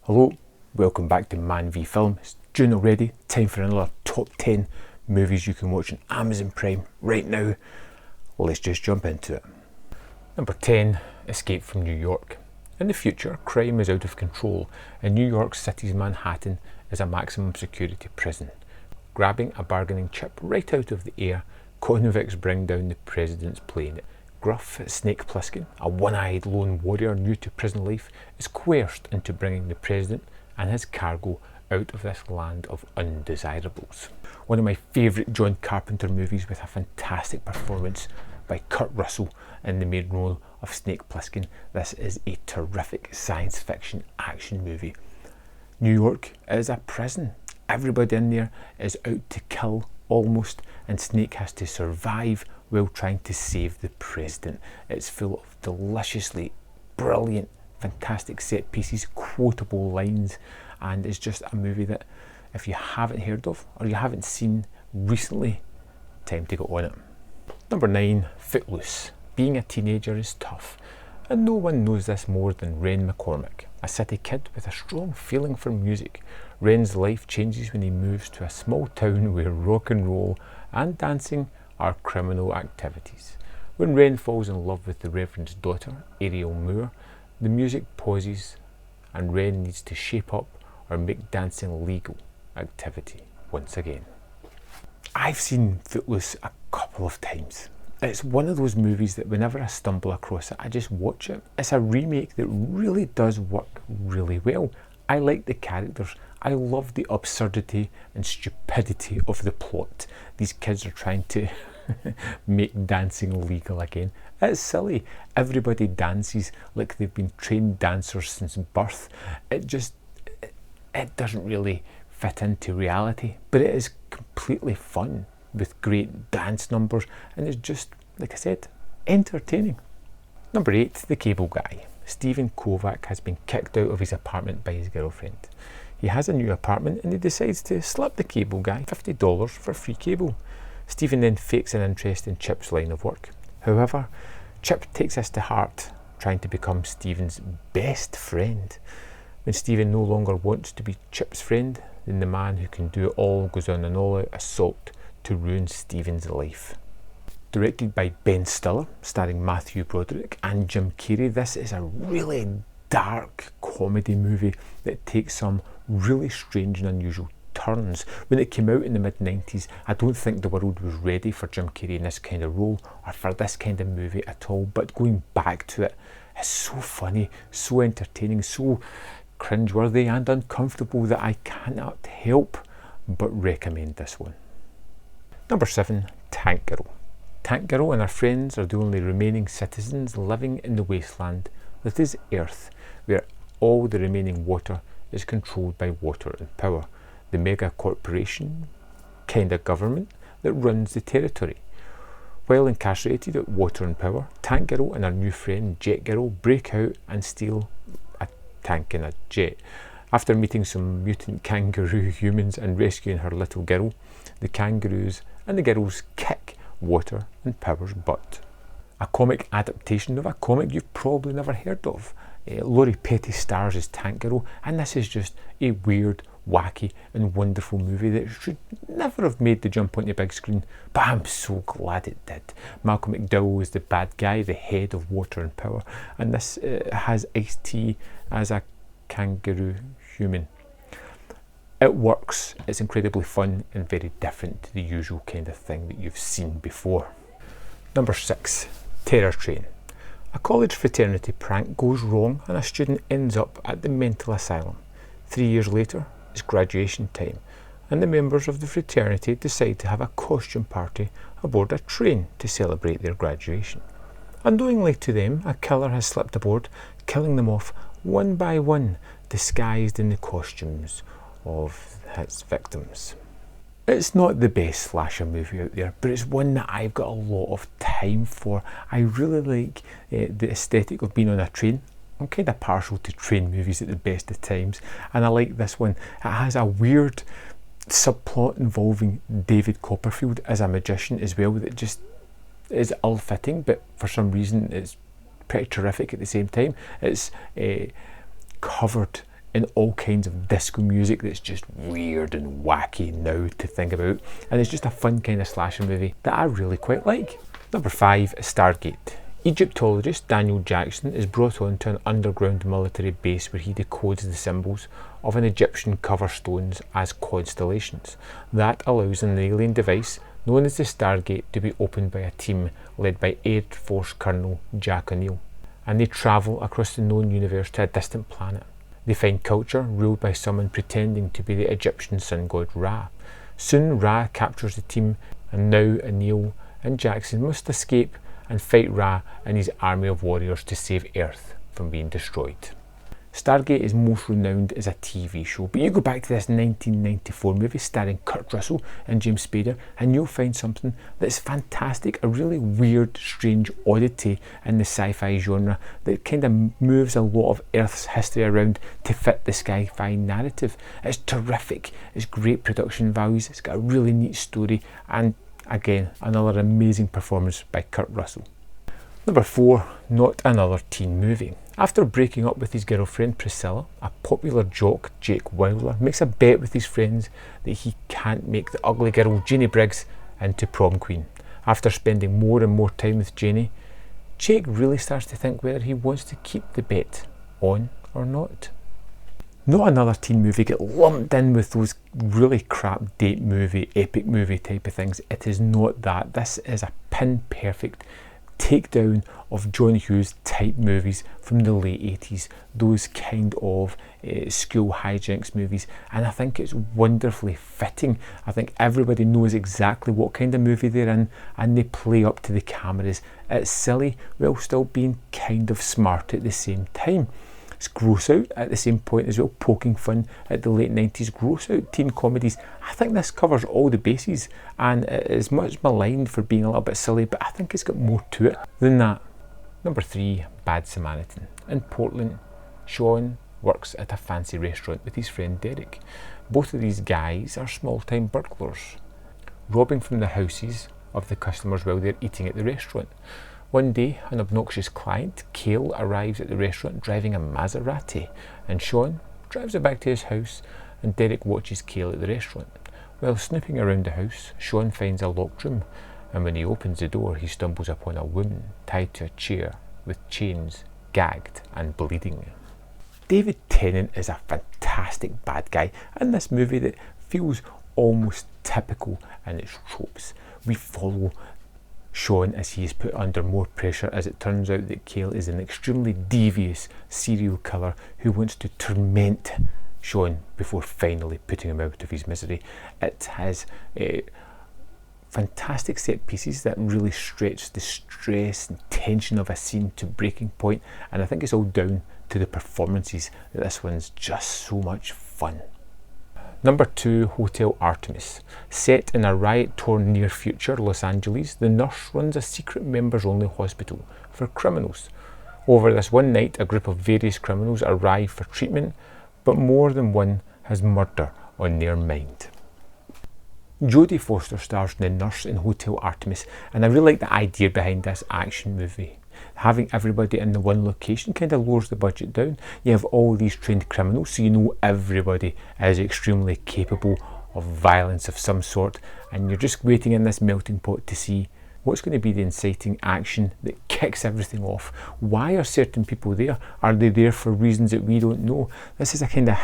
Hello, welcome back to manvfilm. It's June already, time for another top 10 movies you can watch on Amazon Prime right now. Let's just jump into it. Number 10, Escape from New York. In the future, crime is out of control and New York City's Manhattan is a maximum security prison. Grabbing a bargaining chip right out of the air, convicts bring down the president's plane. Gruff Snake Plissken, a one-eyed lone warrior new to prison life, is coerced into bringing the president and his cargo out of this land of undesirables. One of my favourite John Carpenter movies with a fantastic performance by Kurt Russell in the main role of Snake Plissken. This is a terrific science fiction action movie. New York is a prison. Everybody in there is out to kill almost, and Snake has to survive while trying to save the president. It's full of deliciously brilliant, fantastic set pieces, quotable lines, and it's just a movie that if you haven't heard of or you haven't seen recently, time to get on it. Number 9, Footloose. Being a teenager is tough, and no one knows this more than Ren McCormick, a city kid with a strong feeling for music. Ren's life changes when he moves to a small town where rock and roll and dancing are criminal activities. When Ren falls in love with the Reverend's daughter, Ariel Moore, the music pauses and Ren needs to shape up or make dancing legal activity once again. I've seen Footloose a couple of times. It's one of those movies that whenever I stumble across it, I just watch it. It's a remake that really does work really well. I like the characters. I love the absurdity and stupidity of the plot. These kids are trying to make dancing legal again. It's silly. Everybody dances like they've been trained dancers since birth. It doesn't really fit into reality, but it is completely fun with great dance numbers, and it's just, like I said, entertaining. Number 8, The Cable Guy. Stephen Kovac has been kicked out of his apartment by his girlfriend. He has a new apartment and he decides to slap the cable guy $50 for free cable. Stephen then fakes an interest in Chip's line of work. However, Chip takes this to heart, trying to become Stephen's best friend. When Stephen no longer wants to be Chip's friend, then the man who can do it all goes on an all-out assault to ruin Stephen's life. Directed by Ben Stiller, starring Matthew Broderick and Jim Carrey, this is a really dark comedy movie that takes some really strange and unusual turns. When it came out in the mid-90s, I don't think the world was ready for Jim Carrey in this kind of role or for this kind of movie at all, but going back to it, it's so funny, so entertaining, so cringeworthy and uncomfortable that I cannot help but recommend this one. Number 7, Tank Girl. Tank Girl and her friends are the only remaining citizens living in the wasteland that is Earth, where all the remaining water is controlled by water and power, the mega corporation, kind of government, that runs the territory. While incarcerated at Water and Power, Tank Girl and her new friend Jet Girl break out and steal a tank and a jet. After meeting some mutant kangaroo humans and rescuing her little girl, the kangaroos and the girls kick Water and Power's butt. A comic adaptation of a comic you've probably never heard of. Laurie Petty stars as Tank Girl, and this is just a weird, wacky and wonderful movie that should never have made the jump onto the big screen, but I'm so glad it did. Malcolm McDowell is the bad guy, the head of Water and Power, and this has Ice-T as a kangaroo human. It works, it's incredibly fun and very different to the usual kind of thing that you've seen before. Number 6, Terror Train. A college fraternity prank goes wrong and a student ends up at the mental asylum. 3 years later, it's graduation time, and the members of the fraternity decide to have a costume party aboard a train to celebrate their graduation. Unknowingly to them, a killer has slipped aboard, killing them off one by one, disguised in the costumes of its victims. It's not the best slasher movie out there, but it's one that I've got a lot of time for. I really like the aesthetic of being on a train. I'm kind of partial to train movies at the best of times, and I like this one. It has a weird subplot involving David Copperfield as a magician as well that just is ill-fitting, but for some reason it's pretty terrific at the same time. It's covered in all kinds of disco music that's just weird and wacky now to think about, and it's just a fun kind of slasher movie that I really quite like. Number 5 is Stargate. Egyptologist Daniel Jackson is brought onto an underground military base where he decodes the symbols of an Egyptian cover stones as constellations. That allows an alien device known as the Stargate to be opened by a team led by Air Force Colonel Jack O'Neill, and they travel across the known universe to a distant planet. They find culture ruled by someone pretending to be the Egyptian sun god Ra. Soon Ra captures the team, and now O'Neill and Jackson must escape and fight Ra and his army of warriors to save Earth from being destroyed. Stargate is most renowned as a TV show, but you go back to this 1994 movie starring Kurt Russell and James Spader and you'll find something that's fantastic, a really weird, strange oddity in the sci-fi genre that kind of moves a lot of Earth's history around to fit the sci-fi narrative. It's terrific, it's great production values, it's got a really neat story, and again, another amazing performance by Kurt Russell. Number 4, not another teen movie. After breaking up with his girlfriend Priscilla, a popular jock, Jake Wilder, makes a bet with his friends that he can't make the ugly girl Janie Briggs into prom queen. After spending more and more time with Janie, Jake really starts to think whether he wants to keep the bet on or not. Not another teen movie get lumped in with those really crap date movie, epic movie type of things. It is not that. This is a pin perfect takedown of John Hughes type movies from the late 80s, those kind of school hijinks movies, and I think it's wonderfully fitting. I think everybody knows exactly what kind of movie they're in and they play up to the cameras. It's silly while still being kind of smart at the same time. It's gross out at the same point as well, poking fun at the late 90s gross out teen comedies. I think this covers all the bases and it is much maligned for being a little bit silly, but I think it's got more to it than that. Number 3, Bad Samaritan. In Portland, Sean works at a fancy restaurant with his friend Derek. Both of these guys are small-time burglars, robbing from the houses of the customers while they're eating at the restaurant. One day, an obnoxious client, Cale, arrives at the restaurant driving a Maserati, and Sean drives it back to his house, and Derek watches Cale at the restaurant. While snooping around the house, Sean finds a locked room, and when he opens the door, he stumbles upon a woman tied to a chair with chains, gagged and bleeding. David Tennant is a fantastic bad guy in this movie that feels almost typical in its tropes. We follow Sean as he is put under more pressure as it turns out that Cale is an extremely devious serial killer who wants to torment Sean before finally putting him out of his misery. It has fantastic set pieces that really stretch the stress and tension of a scene to breaking point, and I think it's all down to the performances that this one's just so much fun. Number 2, Hotel Artemis. Set in a riot-torn near-future Los Angeles, the nurse runs a secret members-only hospital for criminals. Over this one night, a group of various criminals arrive for treatment, but more than one has murder on their mind. Jodie Foster stars in the nurse in Hotel Artemis, and I really like the idea behind this action movie. Having everybody in the one location kind of lowers the budget down. You have all these trained criminals, so you know everybody is extremely capable of violence of some sort, and you're just waiting in this melting pot to see what's going to be the inciting action that kicks everything off. Why are certain people there? Are they there for reasons that we don't know? This is a kind of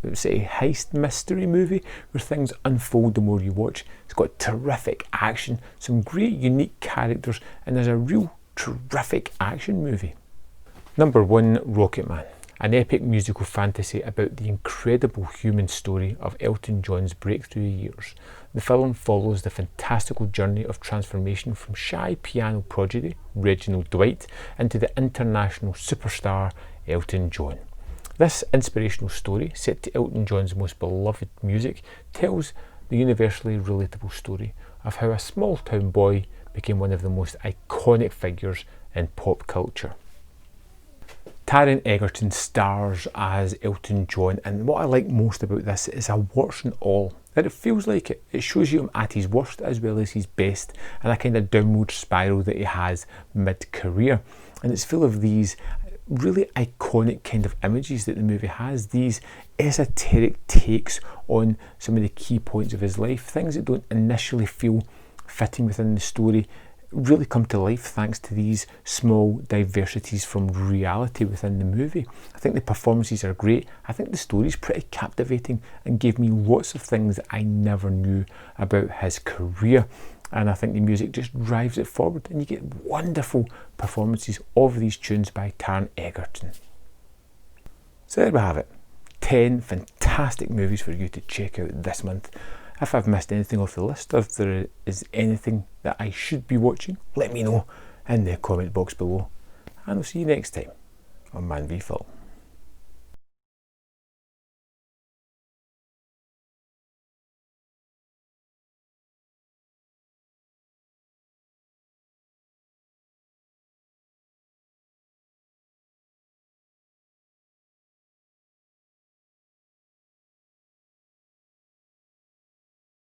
heist mystery movie where things unfold the more you watch. It's got terrific action, some great unique characters, and there's a real terrific action movie. Number 1, Rocketman. An epic musical fantasy about the incredible human story of Elton John's breakthrough years. The film follows the fantastical journey of transformation from shy piano prodigy Reginald Dwight into the international superstar Elton John. This inspirational story, set to Elton John's most beloved music, tells the universally relatable story of how a small town boy became one of the most iconic figures in pop culture. Taron Egerton stars as Elton John, and what I like most about this is a warts and all. That it feels like it shows you him at his worst as well as his best, and a kind of downward spiral that he has mid-career. And it's full of these really iconic kind of images that the movie has, these esoteric takes on some of the key points of his life, things that don't initially feel fitting within the story, really come to life thanks to these small diversities from reality within the movie. I think the performances are great. I think the story's pretty captivating and gave me lots of things that I never knew about his career. And I think the music just drives it forward, and you get wonderful performances of these tunes by Taron Egerton. So there we have it. 10 fantastic movies for you to check out this month. If I've missed anything off the list, or if there is anything that I should be watching, let me know in the comment box below. And I'll see you next time on Man v Film.